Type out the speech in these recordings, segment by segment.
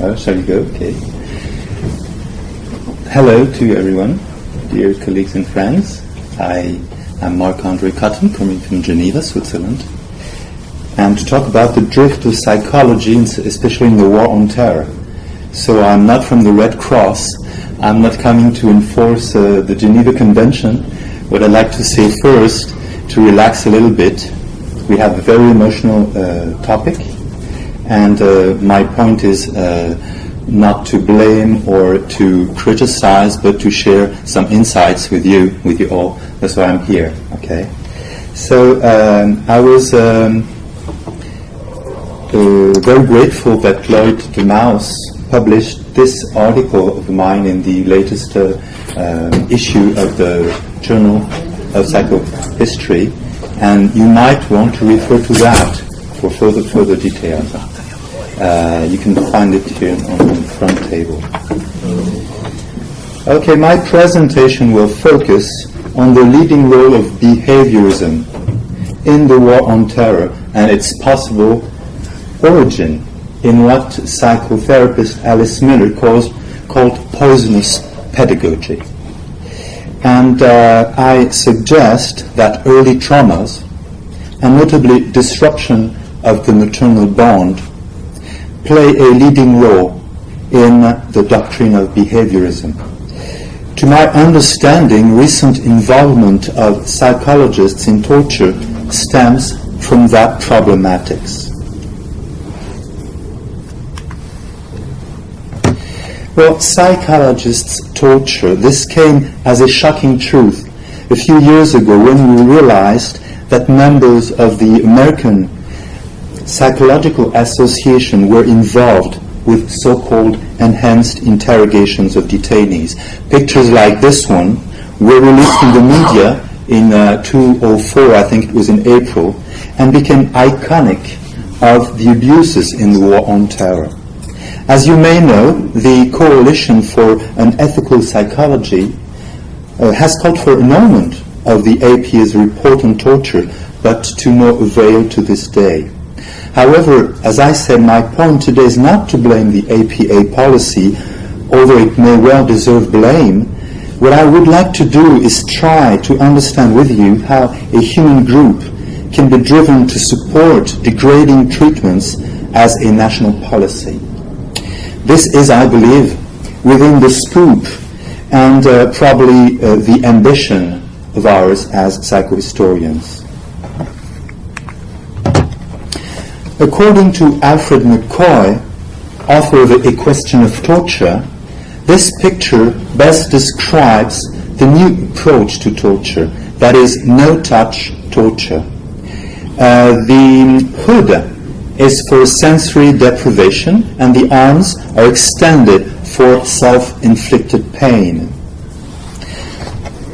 Shall we go? Okay. Hello to everyone, dear colleagues and friends. I am Marc-André Cotton, coming from Geneva, Switzerland, and to talk about the drift of psychology, especially in the war on terror. So I'm not from the Red Cross. I'm not coming to enforce the Geneva Convention. What I'd like to say first, to relax a little bit, we have a very emotional topic, and my point is not to blame or to criticize, but to share some insights with you all. That's why I'm here. Okay. So I was very grateful that Lloyd de Maus published this article of mine in the latest issue of the Journal of Psychohistory, and you might want to refer to that for further details. You can find it here on the front table. Okay, my presentation will focus on the leading role of behaviorism in the war on terror and its possible origin in what psychotherapist Alice Miller called poisonous pedagogy. And I suggest that early traumas, and notably disruption of the maternal bond, play a leading role in the doctrine of behaviorism. To my understanding, recent involvement of psychologists in torture stems from that problematics. Well, psychologists torture. This came as a shocking truth a few years ago when we realized that members of the American Psychological Association were involved with so-called enhanced interrogations of detainees. Pictures like this one were released in the media in 2004, I think it was in April, and became iconic of the abuses in the war on terror. As you may know, the Coalition for an Ethical Psychology has called for annulment of the APA's report on torture, but to no avail to this day. However, as I said, my point today is not to blame the APA policy, although it may well deserve blame. What I would like to do is try to understand with you how a human group can be driven to support degrading treatments as a national policy. This is, I believe, within the scope and probably the ambition of ours as psychohistorians. According to Alfred McCoy, author of A Question of Torture, this picture best describes the new approach to torture, that is, no-touch torture. The hood is for sensory deprivation, and the arms are extended for self-inflicted pain.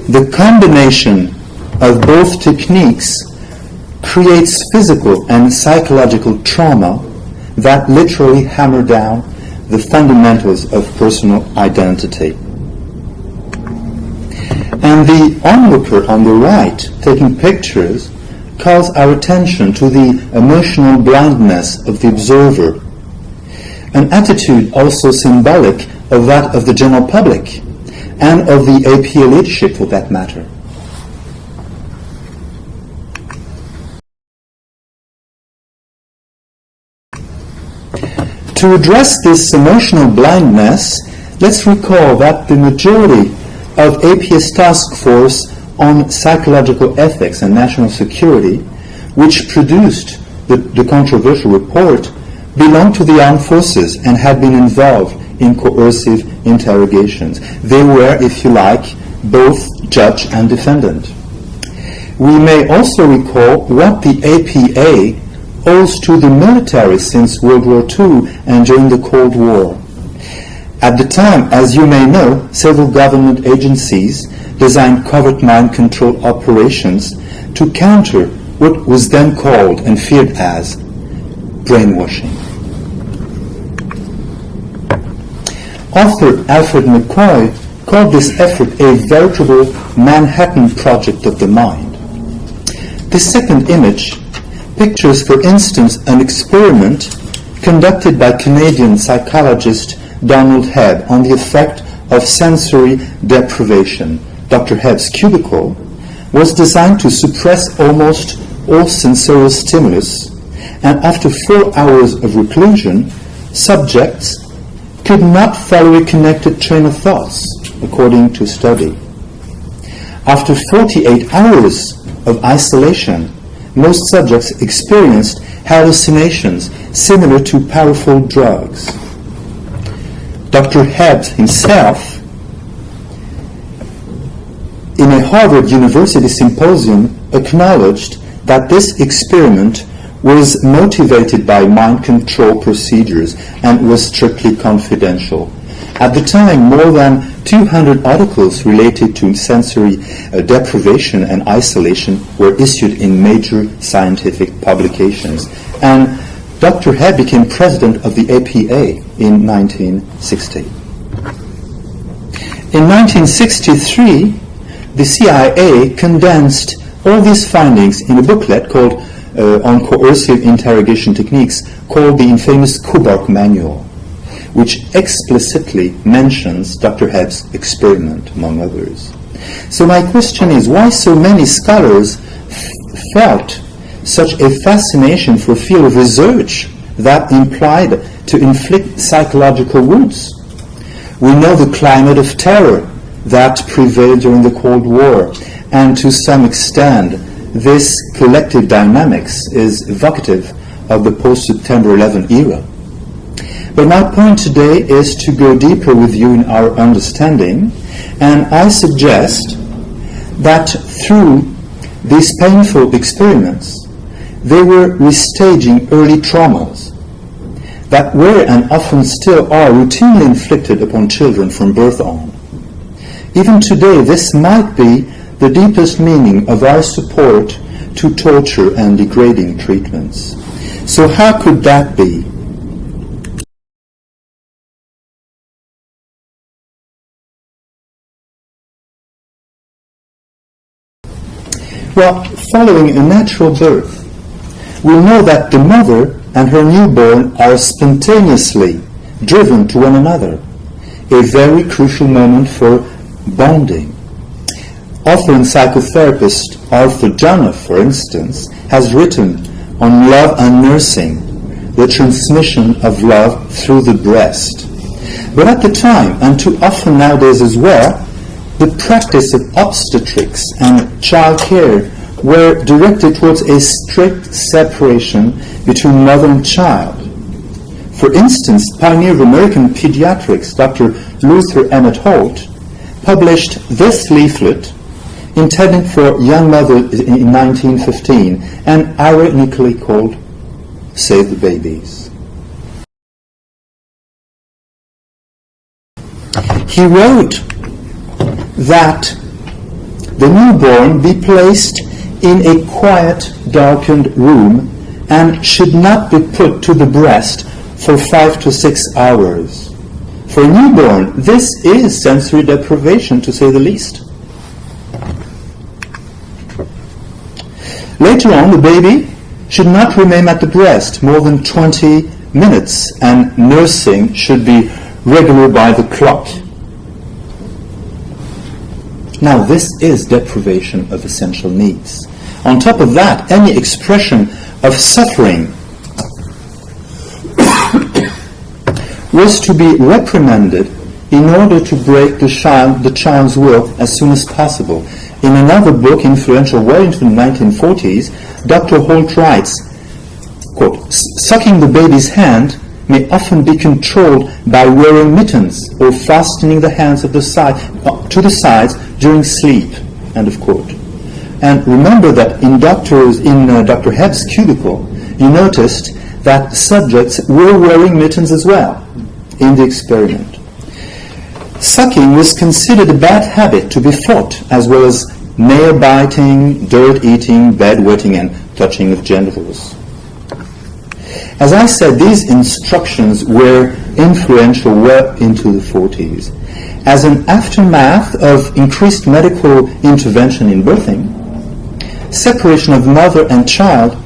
The combination of both techniques creates physical and psychological trauma that literally hammer down the fundamentals of personal identity. And the onlooker on the right, taking pictures, calls our attention to the emotional blindness of the observer, an attitude also symbolic of that of the general public and of the APA leadership for that matter. To address this emotional blindness, let's recall that the majority of APA's task force on psychological ethics and national security, which produced the controversial report, belonged to the armed forces and had been involved in coercive interrogations. They were, if you like, both judge and defendant. We may also recall what the APA owes to the military since World War II and during the Cold War. At the time, as you may know, several government agencies designed covert mind control operations to counter what was then called and feared as brainwashing. Author Alfred McCoy called this effort a veritable Manhattan Project of the mind. The second image pictures, for instance, an experiment conducted by Canadian psychologist Donald Ghraib on the effect of sensory deprivation. Dr. Ghraib's cubicle was designed to suppress almost all sensorial stimulus, and after 4 hours of reclusion, subjects could not follow a connected train of thoughts, according to a study. After 48 hours of isolation, most subjects experienced hallucinations similar to powerful drugs. Dr. Ghraib himself, in a Harvard University symposium, acknowledged that this experiment was motivated by mind control procedures and was strictly confidential. At the time, more than 200 articles related to sensory deprivation and isolation were issued in major scientific publications. And Dr. Ghraib became president of the APA in 1960. In 1963, the CIA condensed all these findings in a booklet called on coercive interrogation techniques, called the infamous Kubark Manual, which explicitly mentions Dr. Ghraib's experiment, among others. So my question is, why so many scholars felt such a fascination for a field of research that implied to inflict psychological wounds? We know the climate of terror that prevailed during the Cold War, and to some extent this collective dynamics is evocative of the post-September 11 era. But my point today is to go deeper with you in our understanding, and I suggest that through these painful experiments, they were restaging early traumas that were and often still are routinely inflicted upon children from birth on. Even today, this might be the deepest meaning of our support to torture and degrading treatments. So how could that be? Well, following a natural birth, we know that the mother and her newborn are spontaneously driven to one another, a very crucial moment for bonding. Author and psychotherapist Arthur Janoff, for instance, has written on love and nursing, the transmission of love through the breast. But at the time, and too often nowadays as well, the practice of obstetrics and child care were directed towards a strict separation between mother and child. For instance, pioneer of American pediatrics, Dr. Luther Emmett Holt, published this leaflet intended for young mothers in 1915 and ironically called Save the Babies. He wrote that the newborn be placed in a quiet, darkened room and should not be put to the breast for 5 to 6 hours. For a newborn, this is sensory deprivation, to say the least. Later on, the baby should not remain at the breast more than 20 minutes, and nursing should be regular by the clock. Now, this is deprivation of essential needs. On top of that, any expression of suffering was to be reprimanded in order to break the child's will as soon as possible. In another book, influential well into the 1940s, Dr. Holt writes, quote, "Sucking the baby's hand may often be controlled by wearing mittens or fastening the hands to the sides during sleep," end of quote. And remember that in Dr. Ghraib's cubicle, you noticed that subjects were wearing mittens as well in the experiment. Sucking was considered a bad habit to be fought, as well as nail biting, dirt eating, bed wetting, and touching of genitals. As I said, these instructions were influential well into the 40s. As an aftermath of increased medical intervention in birthing, separation of mother and child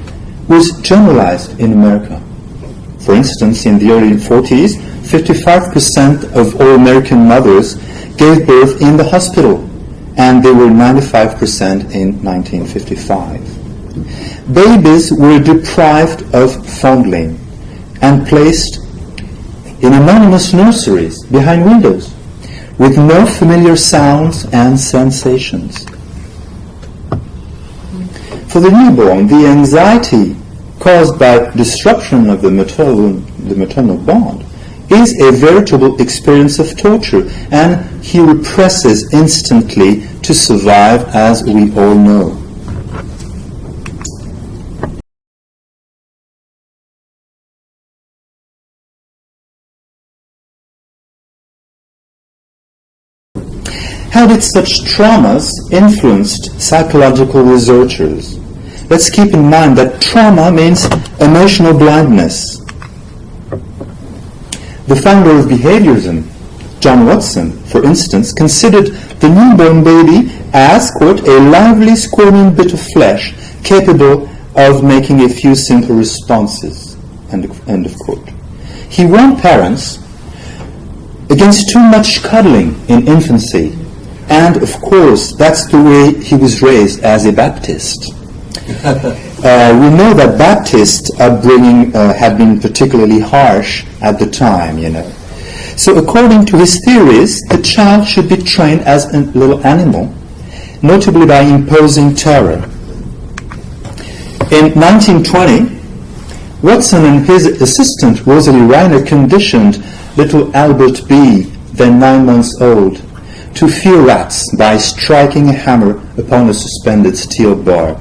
was generalized in America. For instance, in the early 40s, 55% of all American mothers gave birth in the hospital, and they were 95% in 1955. Babies were deprived of fondling and placed in anonymous nurseries behind windows with no familiar sounds and sensations. For the newborn, the anxiety caused by disruption of the maternal bond is a veritable experience of torture, and he represses instantly to survive, as we all know. How did such traumas influence psychological researchers? Let's keep in mind that trauma means emotional blindness. The founder of behaviorism, John Watson, for instance, considered the newborn baby as, quote, a lively squirming bit of flesh capable of making a few simple responses, end of quote. He warned parents against too much cuddling in infancy, and of course that's the way he was raised as a Baptist. We know that Baptist upbringing had been particularly harsh at the time, So according to his theories, the child should be trained as a little animal, notably by imposing terror. In 1920, Watson and his assistant Rosalie Reiner conditioned little Albert B., then 9 months old, to fear rats by striking a hammer upon a suspended steel bar.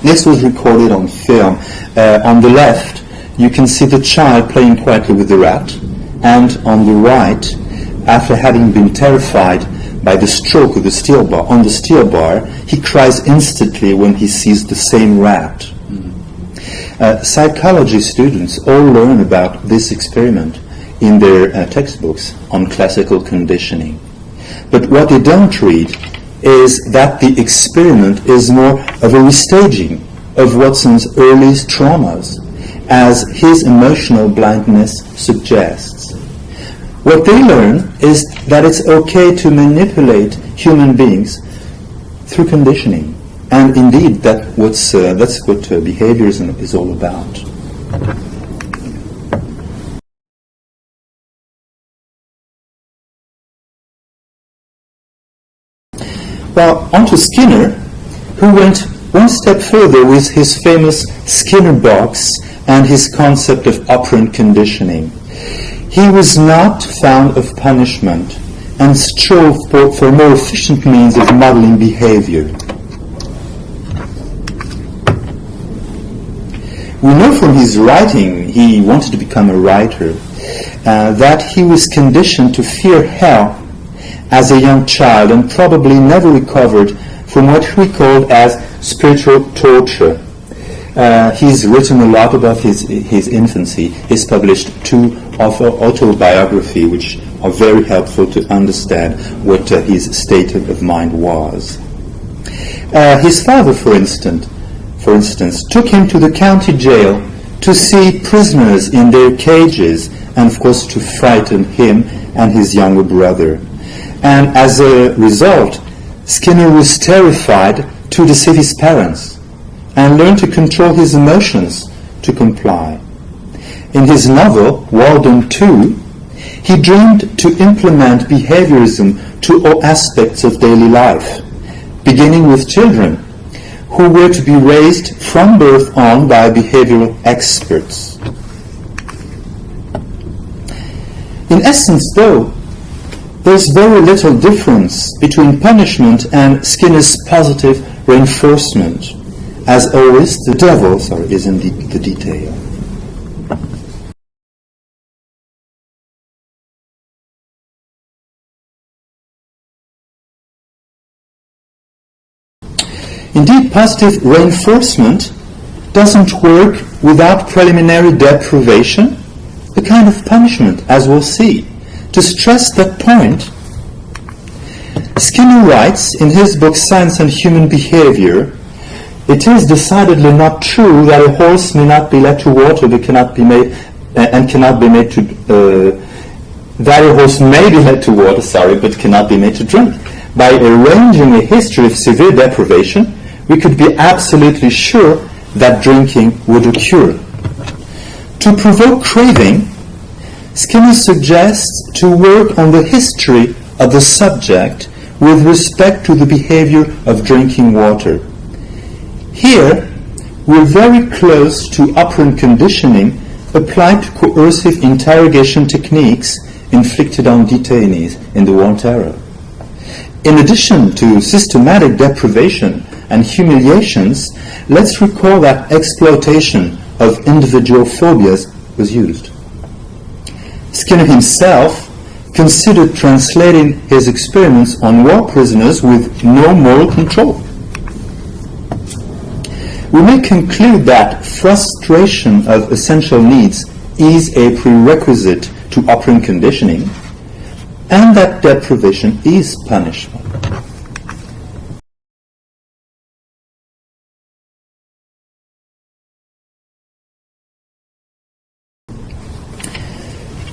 This was recorded on film. On the left, you can see the child playing quietly with the rat, and on the right, after having been terrified by the stroke of the steel bar, on the steel bar, he cries instantly when he sees the same rat. Psychology students all learn about this experiment in their textbooks on classical conditioning. But what they don't read is that the experiment is more of a restaging of Watson's earliest traumas, as his emotional blindness suggests. What they learn is that it's okay to manipulate human beings through conditioning, and indeed that's what behaviorism is all about. Well, on to Skinner, who went one step further with his famous Skinner box and his concept of operant conditioning. He was not fond of punishment and strove for more efficient means of modeling behavior. We know from his writing, he wanted to become a writer, that he was conditioned to fear hell as a young child and probably never recovered from what he called as spiritual torture. He's written a lot about his infancy. He's published 2 autobiographies which are very helpful to understand what his state of mind was. His father, for instance, took him to the county jail to see prisoners in their cages and, of course, to frighten him and his younger brother. And as a result, Skinner was terrified to deceive his parents and learned to control his emotions to comply. In his novel, Walden 2, he dreamed to implement behaviorism to all aspects of daily life, beginning with children who were to be raised from birth on by behavioral experts. In essence, though, there's very little difference between punishment and Skinner's positive reinforcement. As always, the devil is in the detail. Indeed, positive reinforcement doesn't work without preliminary deprivation, a kind of punishment, as we'll see. To stress that point, Skinner writes in his book Science and Human Behavior, "It is decidedly not true that a horse may not be led to water but cannot be made and cannot be made to that a horse may be led to water, but cannot be made to drink. By arranging a history of severe deprivation, we could be absolutely sure that drinking would occur. To provoke craving, Skinner suggests to work on the history of the subject with respect to the behavior of drinking water. Here, we're very close to operant conditioning applied to coercive interrogation techniques inflicted on detainees in the war terror. In addition to systematic deprivation and humiliations, let's recall that exploitation of individual phobias was used. Skinner himself considered translating his experiments on war prisoners with no moral control. We may conclude that frustration of essential needs is a prerequisite to operant conditioning, and that deprivation is punishment.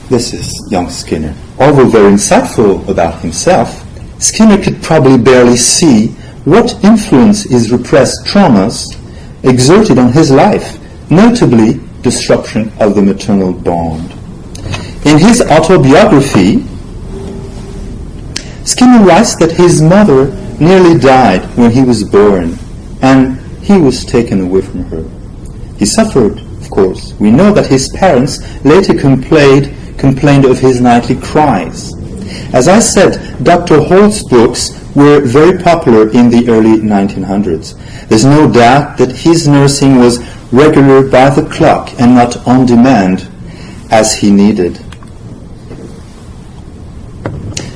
This is young Skinner. Although very insightful about himself, Skinner could probably barely see what influence his repressed traumas exerted on his life, notably disruption of the maternal bond. In his autobiography, Skinner writes that his mother nearly died when he was born, and he was taken away from her. He suffered, of course. We know that his parents later complained of his nightly cries. As I said, Dr. Holt's books were very popular in the early 1900s. There's no doubt that his nursing was regular by the clock and not on demand as he needed.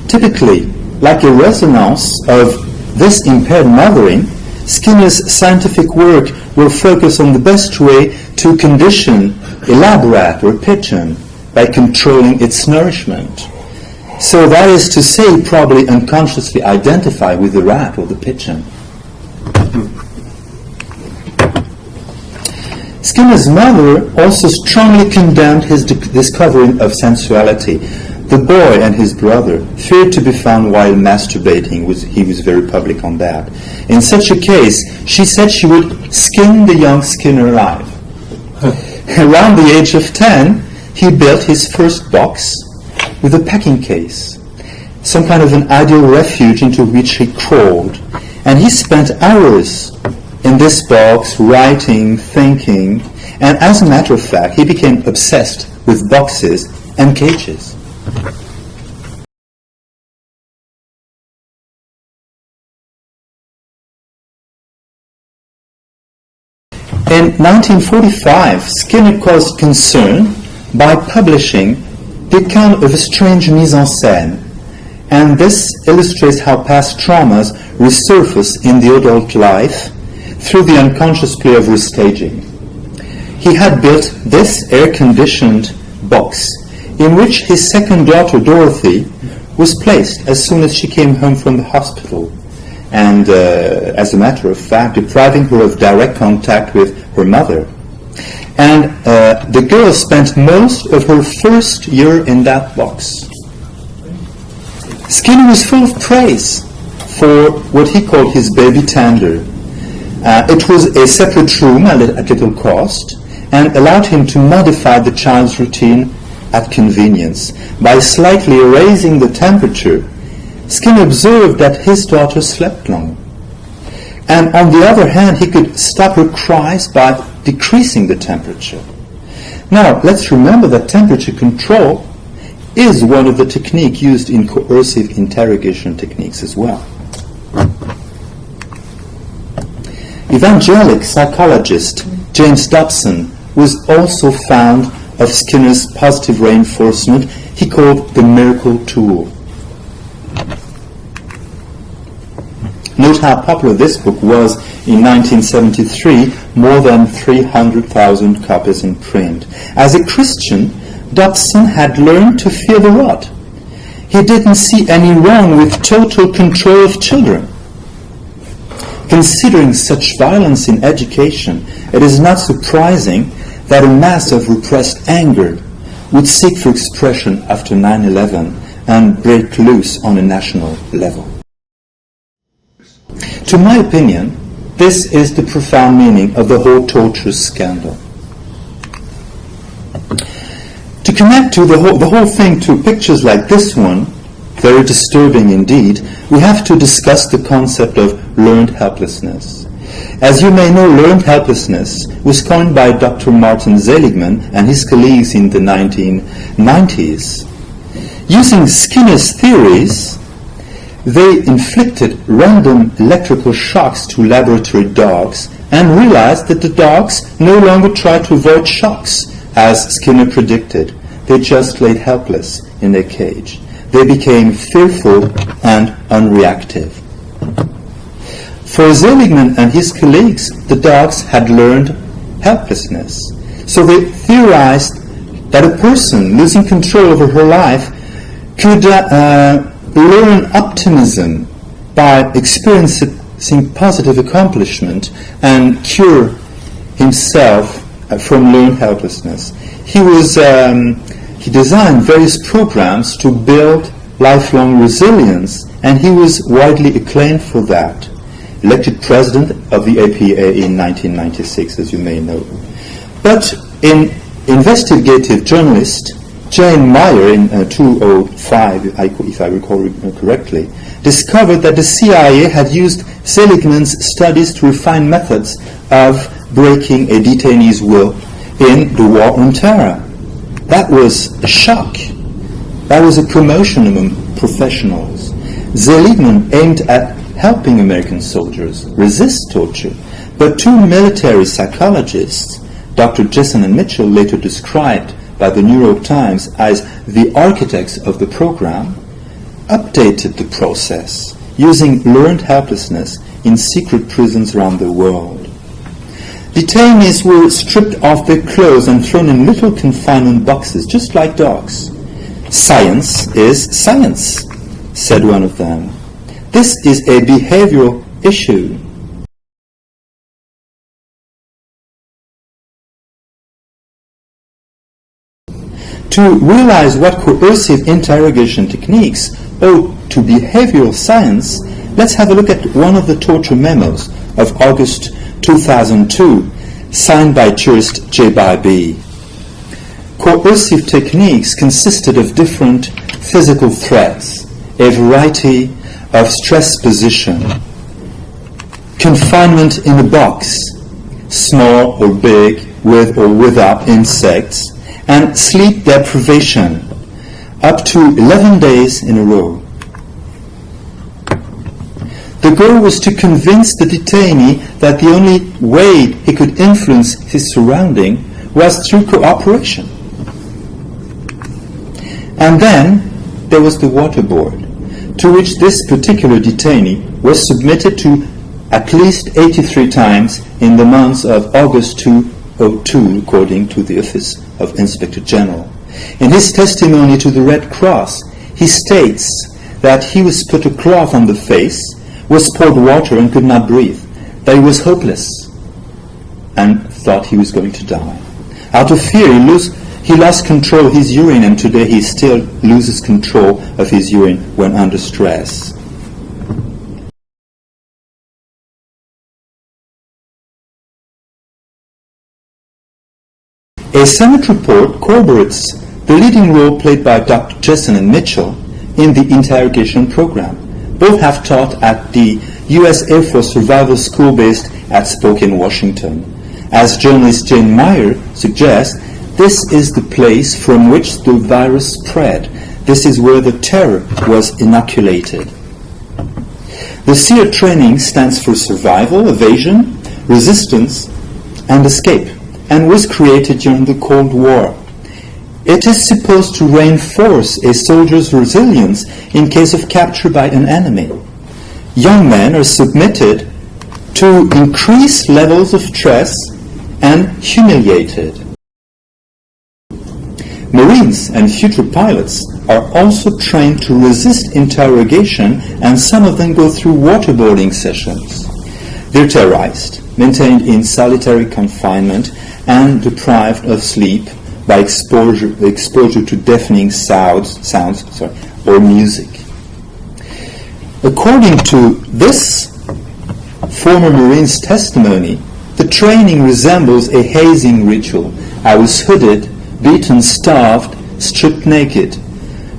Typically, like a resonance of this impaired mothering, Skinner's scientific work will focus on the best way to condition a lab rat or a pigeon by controlling its nourishment. So that is to say, probably unconsciously identify with the rat or the pigeon. Skinner's mother also strongly condemned his discovering of sensuality. The boy and his brother feared to be found while masturbating. He was very public on that. In such a case, she said she would skin the young Skinner alive. Around the age of 10, he built his first box with a packing case, some kind of an ideal refuge into which he crawled. And he spent hours in this box, writing, thinking, and as a matter of fact, he became obsessed with boxes and cages. In 1945, Skinner caused concern by publishing the account of a strange mise en scène, and this illustrates how past traumas resurface in the adult life through the unconscious play of restaging. He had built this air-conditioned box in which his second daughter, Dorothy, was placed as soon as she came home from the hospital, and as a matter of fact, depriving her of direct contact with her mother. And the girl spent most of her first year in that box. Skinner was full of praise for what he called his baby tender. It was a separate room at little cost, and allowed him to modify the child's routine at convenience. By slightly raising the temperature, Skinner observed that his daughter slept long. And on the other hand, he could stop her cries by decreasing the temperature. Now, let's remember that temperature control is one of the techniques used in coercive interrogation techniques as well. Evangelic psychologist James Dobson was also fond of Skinner's positive reinforcement he called the miracle tool. Note how popular this book was in 1973, more than 300,000 copies in print. As a Christian, Dobson had learned to fear the rod. He didn't see any wrong with total control of children. Considering such violence in education, it is not surprising that a mass of repressed anger would seek for expression after 9/11 and break loose on a national level. To my opinion, this is the profound meaning of the whole torture scandal. To connect to the whole thing to pictures like this one, very disturbing indeed, we have to discuss the concept of learned helplessness. As you may know, learned helplessness was coined by Dr. Martin Seligman and his colleagues in the 1990s. Using Skinner's theories, they inflicted random electrical shocks to laboratory dogs and realized that the dogs no longer tried to avoid shocks, as Skinner predicted. They just laid helpless in their cage. They became fearful and unreactive. For Seligman and his colleagues, the dogs had learned helplessness. So they theorized that a person losing control over her life could learn optimism by experiencing positive accomplishment and cure himself from learned helplessness. He designed various programs to build lifelong resilience, and he was widely acclaimed for that. Elected president of the APA in 1996, as you may know. But in investigative journalist Jane Meyer in 2005, if I recall correctly, discovered that the CIA had used Seligman's studies to refine methods of breaking a detainee's will in the war on terror. That was a shock. That was a commotion among professionals. Seligman aimed at helping American soldiers resist torture, but two military psychologists, Dr. Jessen and Mitchell, later described by the New York Times as the architects of the program, updated the process using learned helplessness in secret prisons around the world. Detainees were stripped of their clothes and thrown in little confinement boxes, just like dogs. "Science is science," said one of them. "This is a behavioral issue." To realize what coercive interrogation techniques owe to behavioral science, let's have a look at one of the torture memos of August 2002, signed by jurist J. Bybee. Coercive techniques consisted of different physical threats, a variety of stress position, confinement in a box, small or big, with or without insects, and sleep deprivation, up to 11 days in a row. The goal was to convince the detainee that the only way he could influence his surrounding was through cooperation. And then there was the waterboard, to which this particular detainee was submitted to at least 83 times in the months of August 2002, according to the Office of Inspector General. In his testimony to the Red Cross, he states that he was put a cloth on the face, was poured water and could not breathe, that he was hopeless and thought he was going to die. Out of fear, he lost control of his urine, and today he still loses control of his urine when under stress. A Senate report corroborates the leading role played by Dr. Jessen and Mitchell in the interrogation program. Both have taught at the U.S. Air Force Survival School based at Spokane, Washington. As journalist Jane Meyer suggests, this is the place from which the virus spread. This is where the terror was inoculated. The SEER training stands for survival, evasion, resistance, and escape, and was created during the Cold War. It is supposed to reinforce a soldier's resilience in case of capture by an enemy. Young men are submitted to increased levels of stress and humiliated. Marines and future pilots are also trained to resist interrogation, and some of them go through waterboarding sessions. They're terrorized, maintained in solitary confinement, and deprived of sleep, by exposure to deafening sounds, or music. According to this former Marine's testimony, the training resembles a hazing ritual. I was hooded, beaten, starved, stripped naked,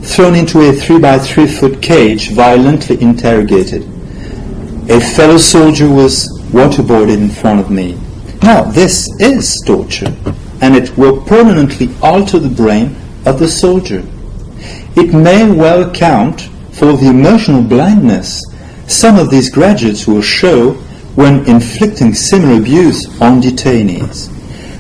thrown into a 3-by-3-foot cage, violently interrogated. A fellow soldier was waterboarded in front of me. Now, this is torture, and it will permanently alter the brain of the soldier. It may well account for the emotional blindness some of these graduates will show when inflicting similar abuse on detainees.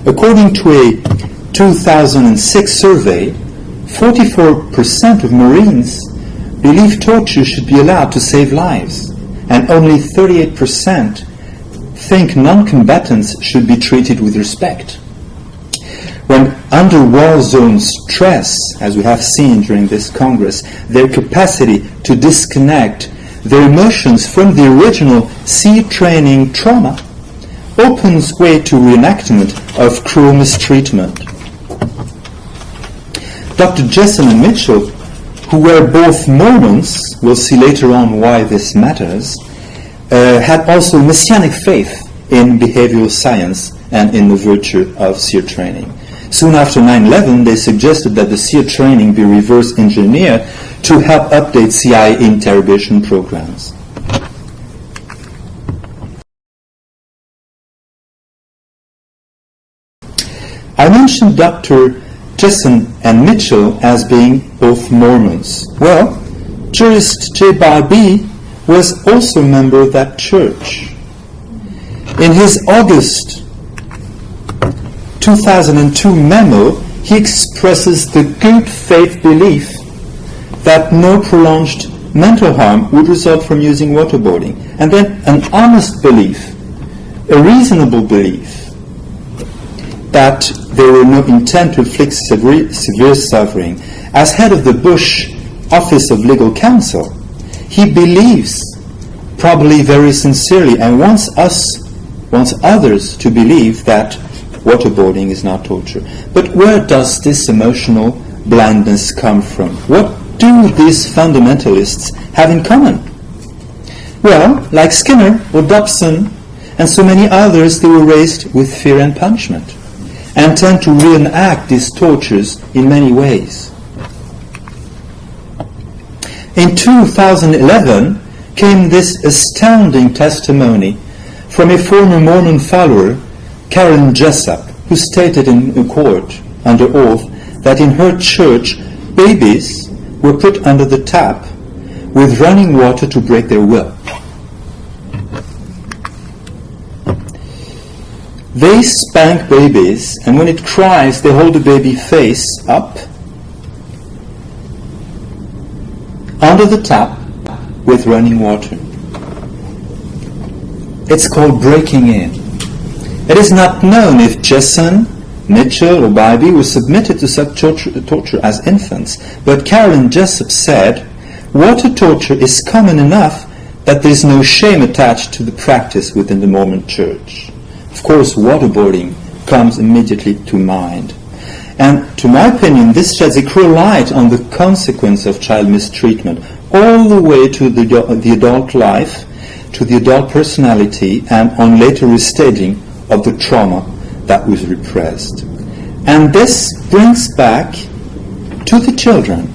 According to a 2006 survey, 44% of Marines believe torture should be allowed to save lives, and only 38% think non-combatants should be treated with respect. When under war zone stress, as we have seen during this Congress, their capacity to disconnect their emotions from the original sea training trauma opens way to reenactment of cruel mistreatment. Dr. Jessen and Mitchell, who were both Mormons, we'll see later on why this matters, had also messianic faith in behavioral science and in the virtue of SEER training. Soon after 9/11, they suggested that the SEER training be reverse engineered to help update CIA interrogation programs. I mentioned Dr. Jessen and Mitchell as being both Mormons. Well, jurist J. Bybee was also a member of that church. In his August 2002 memo, he expresses the good faith belief that no prolonged mental harm would result from using waterboarding, and then an honest belief, a reasonable belief, that there were no intent to inflict severe suffering. As head of the Bush Office of Legal Counsel, he believes, probably very sincerely, and wants others to believe that waterboarding is not torture. But where does this emotional blindness come from? What do these fundamentalists have in common? Well, like Skinner or Dobson and so many others, they were raised with fear and punishment, and tend to reenact these tortures in many ways. In 2011 came this astounding testimony from a former Mormon follower, Karen Jessup, who stated in a court under oath that in her church babies were put under the tap with running water to break their will. They spank babies, and when it cries, they hold the baby face up under the tap with running water. It's called breaking in. It is not known if Jessen, Mitchell, or Bybee were submitted to such torture as infants, but Carolyn Jessup said, water torture is common enough that there is no shame attached to the practice within the Mormon Church. Of course, waterboarding comes immediately to mind. And to my opinion, this sheds a cruel light on the consequence of child mistreatment, all the way to the adult life, to the adult personality, and on later restaging of the trauma that was repressed. And this brings back to the children.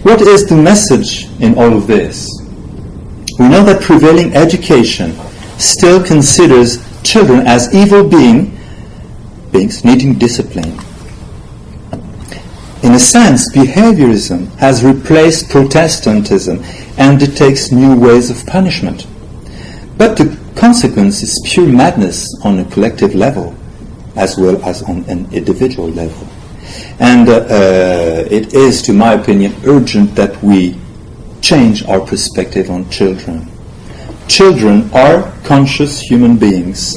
What is the message in all of this? We know that prevailing education still considers children as evil beings needing discipline. In a sense, behaviorism has replaced Protestantism and dictates new ways of punishment. But the consequence is pure madness on a collective level as well as on an individual level. And it is, to my opinion, urgent that we change our perspective on children. Children are conscious human beings.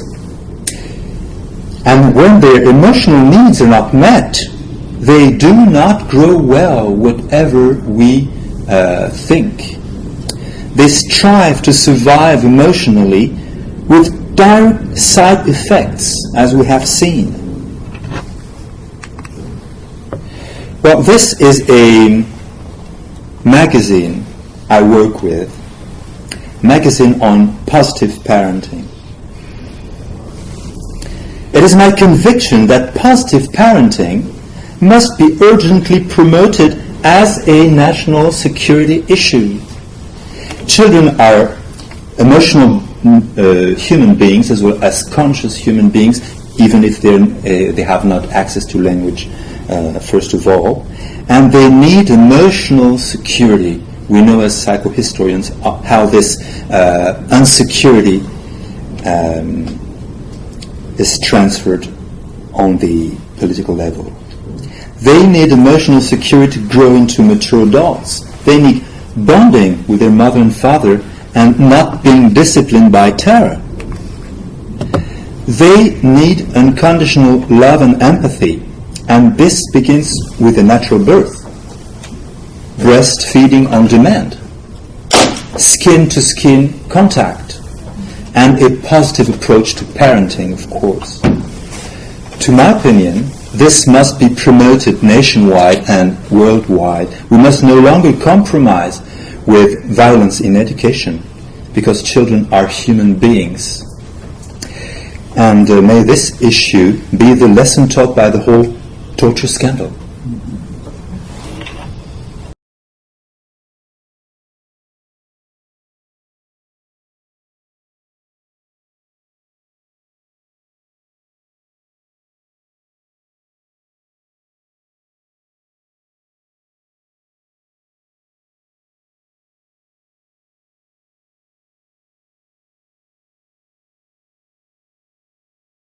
And when their emotional needs are not met, they do not grow well, whatever we think They strive to survive emotionally with direct side effects, as we have seen. Well, this is a magazine I work with, magazine on positive parenting. It is my conviction that positive parenting must be urgently promoted as a national security issue. Children are emotional human beings as well as conscious human beings, even if they have not access to language, first of all. And they need emotional security. We know as psychohistorians how this insecurity is transferred on the political level. They need emotional security to grow into mature adults. They need bonding with their mother and father and not being disciplined by terror. They need unconditional love and empathy, and this begins with a natural birth. Breastfeeding on demand, skin-to-skin contact, and a positive approach to parenting, of course. To my opinion, this must be promoted nationwide and worldwide. We must no longer compromise with violence in education, because children are human beings. And may this issue be the lesson taught by the whole torture scandal.